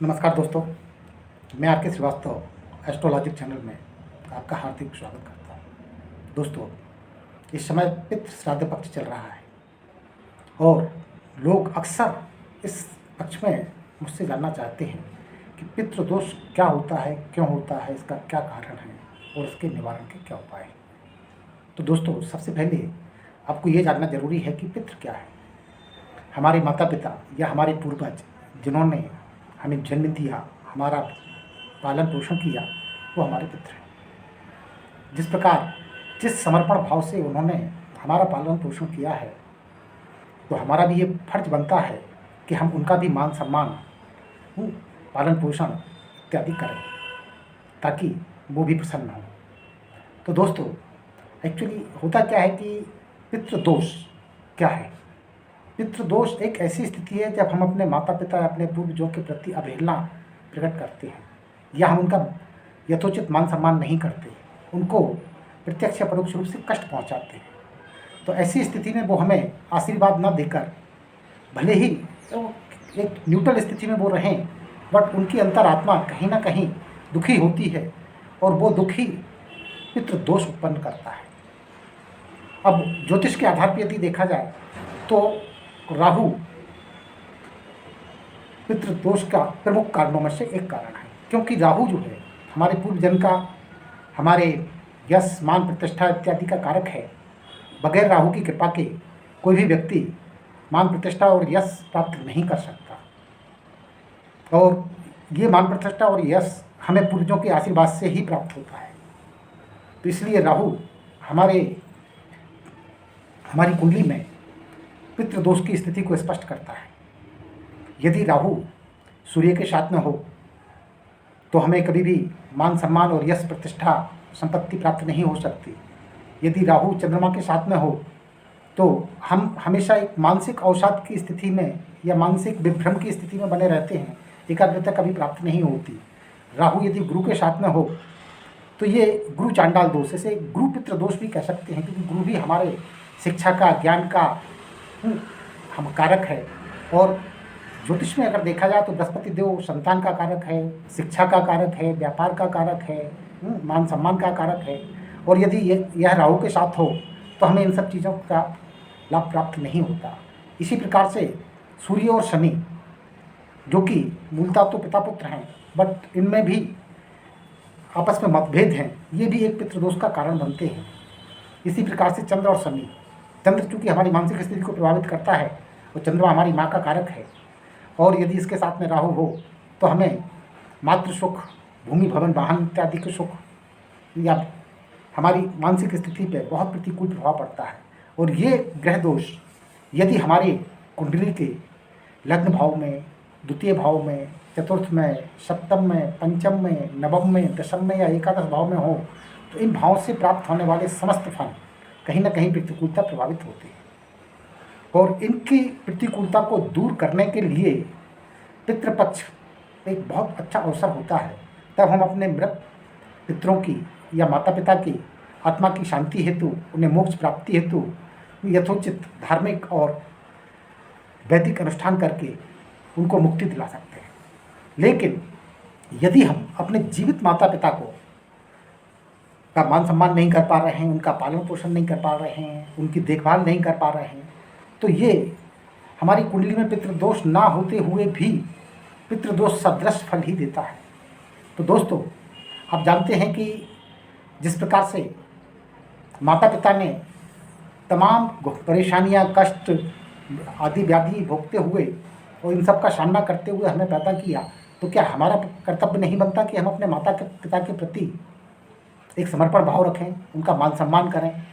नमस्कार दोस्तों, मैं आर के श्रीवास्तव एस्ट्रोलॉजिक चैनल में आपका हार्दिक स्वागत करता हूँ। दोस्तों, इस समय पितृ श्राद्ध पक्ष चल रहा है और लोग अक्सर इस पक्ष में मुझसे जानना चाहते हैं कि पितृ दोष क्या होता है, क्यों होता है, इसका क्या कारण है और इसके निवारण के क्या उपाय हैं। तो दोस्तों, सबसे पहले आपको ये जानना जरूरी है कि पितृ क्या है। हमारे माता पिता या हमारे पूर्वज जिन्होंने हमें जन्म दिया, हमारा पालन पोषण किया, वो हमारे पितृ हैं। जिस प्रकार जिस समर्पण भाव से उन्होंने हमारा पालन पोषण किया है, तो हमारा भी ये फर्ज बनता है कि हम उनका भी मान सम्मान, पालन पोषण इत्यादि करें, ताकि वो भी प्रसन्न हो। तो दोस्तों, एक्चुअली होता क्या है कि पितृदोष क्या है। पितृदोष एक ऐसी स्थिति है जब हम अपने माता पिता या अपने पूर्वजों के प्रति अवहेलना प्रकट करते हैं या हम उनका यथोचित मान सम्मान नहीं करते, उनको प्रत्यक्ष या परोक्ष रूप से कष्ट पहुंचाते हैं। तो ऐसी स्थिति में वो हमें आशीर्वाद न देकर, भले ही एक न्यूट्रल स्थिति में वो रहें, बट उनकी अंतरात्मा कहीं ना कहीं दुखी होती है और वो दुखी पितृदोष उत्पन्न करता है। अब ज्योतिष के आधार पर यदि देखा जाए तो राहु पितृदोष का प्रमुख कारणों में से एक कारण है, क्योंकि राहु जो है हमारे पूर्व जन्म का, हमारे यश मान प्रतिष्ठा इत्यादि का कारक है। बगैर राहु की कृपा के कोई भी व्यक्ति मान प्रतिष्ठा और यश प्राप्त नहीं कर सकता, और ये मान प्रतिष्ठा और यश हमें पूर्वजों के आशीर्वाद से ही प्राप्त होता है। तो इसलिए राहु हमारी कुंडली में पितृदोष की स्थिति को स्पष्ट करता है। यदि राहु सूर्य के साथ में हो तो हमें कभी भी मान सम्मान और यश प्रतिष्ठा संपत्ति प्राप्त नहीं हो सकती। यदि राहु चंद्रमा के साथ में हो तो हम हमेशा एक मानसिक अवसाद की स्थिति में या मानसिक विभ्रम की स्थिति में बने रहते हैं, एकाग्रता कभी प्राप्त नहीं होती। राहु यदि गुरु के साथ में हो तो ये गुरु चांडाल दोष, इसे गुरु पितृदोष भी कह सकते हैं, क्योंकि गुरु भी हमारे शिक्षा का, ज्ञान का हम कारक है। और ज्योतिष में अगर देखा जाए तो बृहस्पति देव संतान का कारक है, शिक्षा का कारक है, व्यापार का कारक है, मान सम्मान का कारक है। और यदि यह राहु के साथ हो तो हमें इन सब चीज़ों का लाभ प्राप्त नहीं होता। इसी प्रकार से सूर्य और शनि, जो कि मूलतः तो पिता पुत्र हैं, बट इनमें भी आपस में मतभेद हैं, ये भी एक पितृदोष का कारण बनते हैं। इसी प्रकार से चंद्र और शनि, चंद्र चूँकि हमारी मानसिक स्थिति को प्रभावित करता है और चंद्रमा हमारी माँ का कारक है, और यदि इसके साथ में राहु हो तो हमें मातृ सुख, भूमि भवन वाहन इत्यादि के सुख या हमारी मानसिक स्थिति पे बहुत प्रतिकूल प्रभाव पड़ता है। और ये ग्रह दोष यदि हमारे कुंडली के लग्न भाव में, द्वितीय भाव में, चतुर्थ में, सप्तम में, पंचम में, नवम में, दशम में या एकादश भाव में हो तो इन भावों से प्राप्त होने वाले समस्त फल कहीं ना कहीं प्रतिकूलता प्रभावित होती है। और इनकी प्रतिकूलता को दूर करने के लिए पितृपक्ष एक बहुत अच्छा अवसर होता है। तब हम अपने मृत पितरों की या माता पिता की आत्मा की शांति हेतु, उन्हें मोक्ष प्राप्ति हेतु यथोचित धार्मिक और वैदिक अनुष्ठान करके उनको मुक्ति दिला सकते हैं। लेकिन यदि हम अपने जीवित माता पिता को का मान सम्मान नहीं कर पा रहे हैं, उनका पालन पोषण नहीं कर पा रहे हैं, उनकी देखभाल नहीं कर पा रहे हैं, तो ये हमारी कुंडली में पितृदोष ना होते हुए भी पितृदोष सदृश फल ही देता है। तो दोस्तों, आप जानते हैं कि जिस प्रकार से माता पिता ने तमाम परेशानियां, कष्ट आदि व्याधि भोगते हुए और इन सब का सामना करते हुए हमें पैदा किया, तो क्या हमारा कर्तव्य नहीं बनता कि हम अपने माता पिता के प्रति एक समर्पण भाव रखें, उनका मान सम्मान करें,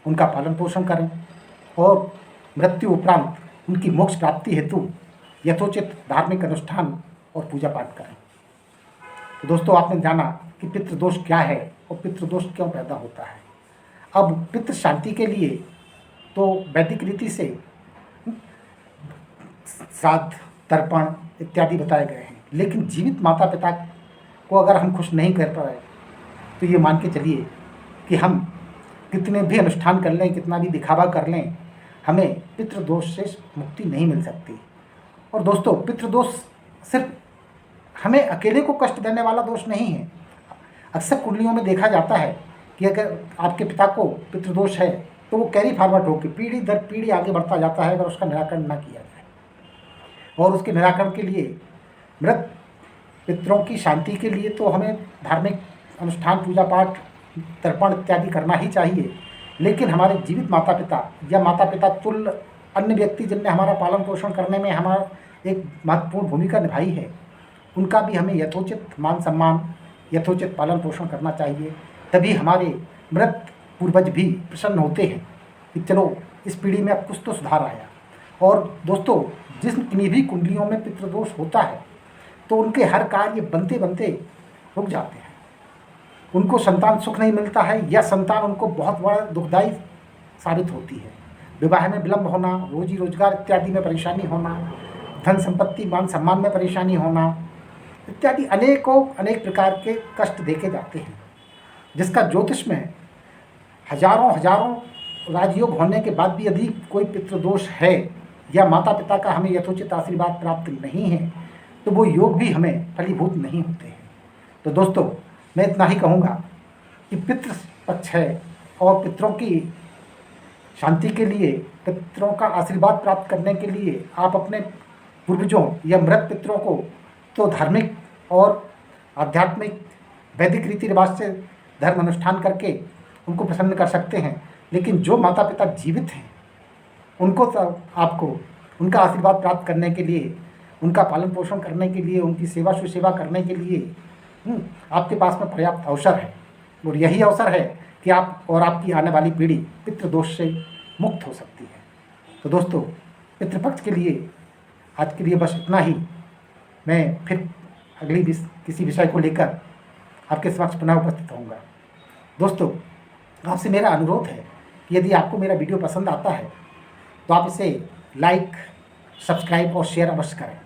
उनका पालन पोषण करें और मृत्यु उपरांत उनकी मोक्ष प्राप्ति हेतु यथोचित धार्मिक अनुष्ठान और पूजा पाठ करें। तो दोस्तों, आपने जाना कि पितृदोष क्या है और पितृदोष क्यों पैदा होता है। अब पितृ शांति के लिए तो वैदिक रीति से श्राद्ध, तर्पण इत्यादि बताए गए हैं, लेकिन जीवित माता पिता को अगर हम खुश नहीं कर पाए तो ये मान के चलिए कि हम कितने भी अनुष्ठान कर लें, कितना भी दिखावा कर लें, हमें पितृदोष से मुक्ति नहीं मिल सकती। और दोस्तों, पितृदोष सिर्फ हमें अकेले को कष्ट देने वाला दोष नहीं है। अक्सर कुंडलियों में देखा जाता है कि अगर आपके पिता को पितृदोष है तो वो कैरी फॉरवर्ड होकर पीढ़ी दर पीढ़ी आगे बढ़ता जाता है अगर उसका निराकरण न किया जाए। और उसके निराकरण के लिए मृत पितरों की शांति के लिए तो हमें धार्मिक अनुष्ठान, पूजा पाठ, तर्पण इत्यादि करना ही चाहिए। लेकिन हमारे जीवित माता पिता या माता पिता तुल्य अन्य व्यक्ति जिनने हमारा पालन पोषण करने में हमारा एक महत्वपूर्ण भूमिका निभाई है, उनका भी हमें यथोचित मान सम्मान, यथोचित पालन पोषण करना चाहिए। तभी हमारे मृत पूर्वज भी प्रसन्न होते हैं कि चलो इस पीढ़ी में अब कुछ तो सुधार आया। और दोस्तों, जितनी भी कुंडलियों में पितृदोष होता है तो उनके हर कार्य बनते बनते रुक जाते हैं। उनको संतान सुख नहीं मिलता है या संतान उनको बहुत बड़ा दुखदायी साबित होती है। विवाह में विलंब होना, रोजी रोजगार इत्यादि में परेशानी होना, धन संपत्ति मान सम्मान में परेशानी होना इत्यादि अनेक प्रकार के कष्ट देखे जाते हैं, जिसका ज्योतिष में हजारों राजयोग होने के बाद भी यदि कोई पितृदोष है या माता पिता का हमें यथोचित आशीर्वाद प्राप्त नहीं है तो वो योग भी हमें फलीभूत नहीं होते हैं। तो दोस्तों, मैं इतना ही कहूँगा कि पितृ पक्ष है और पितरों की शांति के लिए, पितरों का आशीर्वाद प्राप्त करने के लिए आप अपने पूर्वजों या मृत पितरों को तो धार्मिक और आध्यात्मिक वैदिक रीति रिवाज से धर्म अनुष्ठान करके उनको प्रसन्न कर सकते हैं। लेकिन जो माता पिता जीवित हैं उनको तो आपको उनका आशीर्वाद प्राप्त करने के लिए, उनका पालन पोषण करने के लिए, उनकी सेवा सुसेवा करने के लिए आपके पास में पर्याप्त अवसर है। और यही अवसर है कि आप और आपकी आने वाली पीढ़ी पितृदोष से मुक्त हो सकती है। तो दोस्तों, पितृपक्ष के लिए आज के लिए बस इतना ही। मैं फिर अगली किसी विषय को लेकर आपके समक्ष पुनः उपस्थित होऊंगा। दोस्तों, आपसे मेरा अनुरोध है कि यदि आपको मेरा वीडियो पसंद आता है तो आप इसे लाइक, सब्सक्राइब और शेयर अवश्य करें।